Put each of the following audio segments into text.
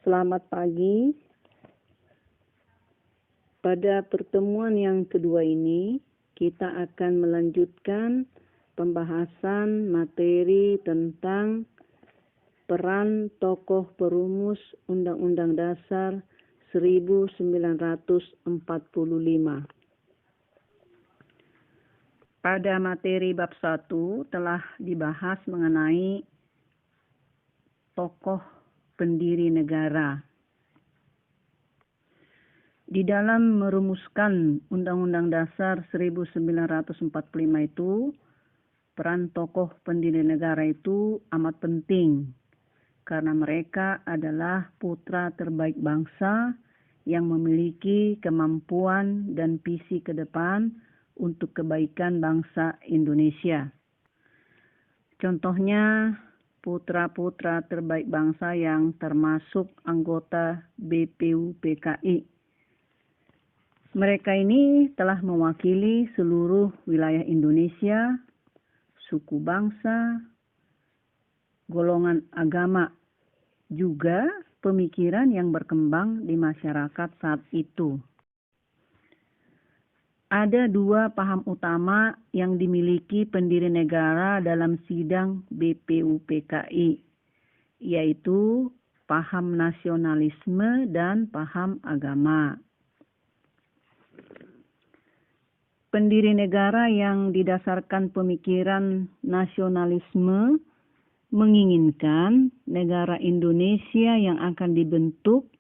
Selamat pagi. Pada pertemuan yang kedua ini, kita akan melanjutkan pembahasan materi tentang peran tokoh perumus Undang-Undang Dasar 1945. Pada materi bab 1 telah dibahas mengenai tokoh pendiri negara. Di dalam merumuskan Undang-Undang Dasar 1945 itu, peran tokoh pendiri negara itu amat penting karena mereka adalah putra terbaik bangsa yang memiliki kemampuan dan visi ke depan untuk kebaikan bangsa Indonesia. Contohnya, putra-putra terbaik bangsa yang termasuk anggota BPUPKI. Mereka ini telah mewakili seluruh wilayah Indonesia, suku bangsa, golongan agama, juga pemikiran yang berkembang di masyarakat saat itu. Ada dua paham utama yang dimiliki pendiri negara dalam sidang BPUPKI, yaitu paham nasionalisme dan paham agama. Pendiri negara yang didasarkan pemikiran nasionalisme menginginkan negara Indonesia yang akan dibentuk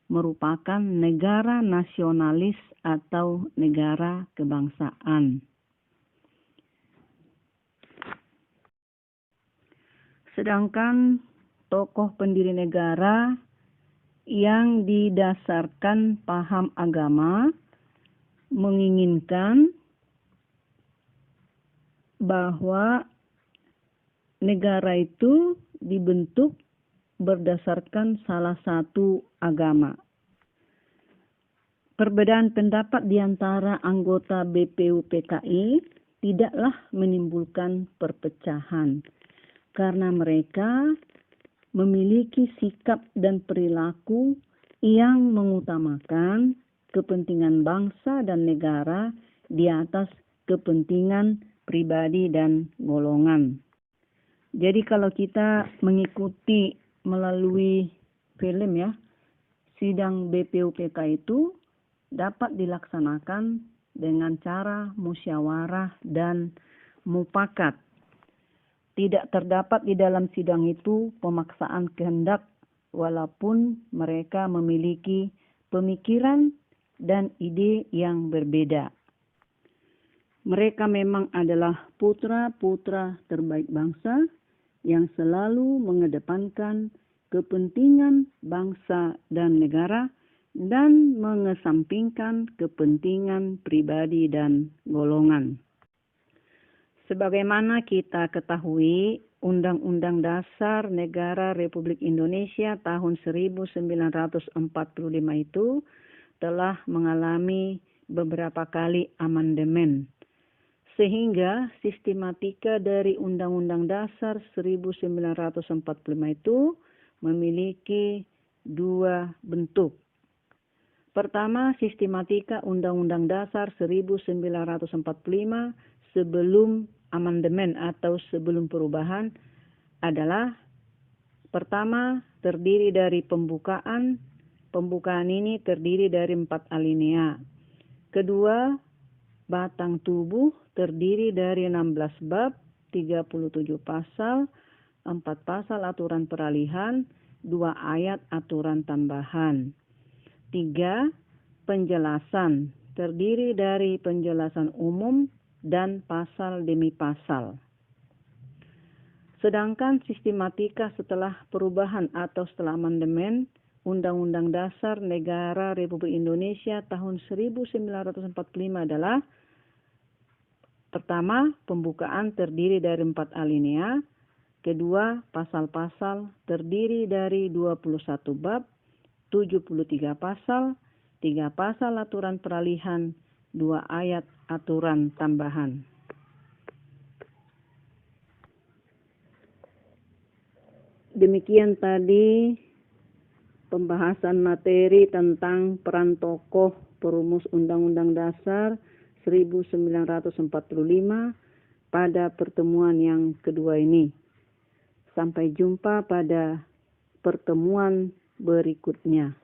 merupakan negara nasionalis atau negara kebangsaan. Sedangkan tokoh pendiri negara yang didasarkan paham agama menginginkan bahwa negara itu dibentuk berdasarkan salah satu agama. Perbedaan pendapat di antara anggota BPUPKI tidaklah menimbulkan perpecahan karena mereka memiliki sikap dan perilaku yang mengutamakan kepentingan bangsa dan negara di atas kepentingan pribadi dan golongan. Jadi kalau kita mengikuti melalui film sidang BPUPK itu dapat dilaksanakan dengan cara musyawarah dan mufakat. Tidak terdapat di dalam sidang itu pemaksaan kehendak walaupun mereka memiliki pemikiran dan ide yang berbeda. Mereka memang adalah putra-putra terbaik bangsa yang selalu mengedepankan kepentingan bangsa dan negara dan mengesampingkan kepentingan pribadi dan golongan. Sebagaimana kita ketahui, Undang-Undang Dasar Negara Republik Indonesia tahun 1945 itu telah mengalami beberapa kali amandemen. Sehingga sistematika dari Undang-Undang Dasar 1945 itu memiliki dua bentuk. Pertama, sistematika Undang-Undang Dasar 1945 sebelum amandemen atau sebelum perubahan adalah pertama terdiri dari pembukaan. Pembukaan ini terdiri dari 4 alinea. Kedua, batang tubuh terdiri dari 16 bab, 37 pasal, 4 pasal aturan peralihan, 2 ayat aturan tambahan. 3. Penjelasan terdiri dari penjelasan umum dan pasal demi pasal. Sedangkan sistematika setelah perubahan atau setelah amandemen Undang-Undang Dasar Negara Republik Indonesia tahun 1945 adalah pertama, pembukaan terdiri dari 4 alinea. Kedua, pasal-pasal terdiri dari 21 bab, 73 pasal, 3 pasal aturan peralihan, 2 ayat aturan tambahan. Demikian tadi pembahasan materi tentang peran tokoh perumus Undang-Undang Dasar 1945 pada pertemuan yang kedua ini. Sampai jumpa pada pertemuan berikutnya.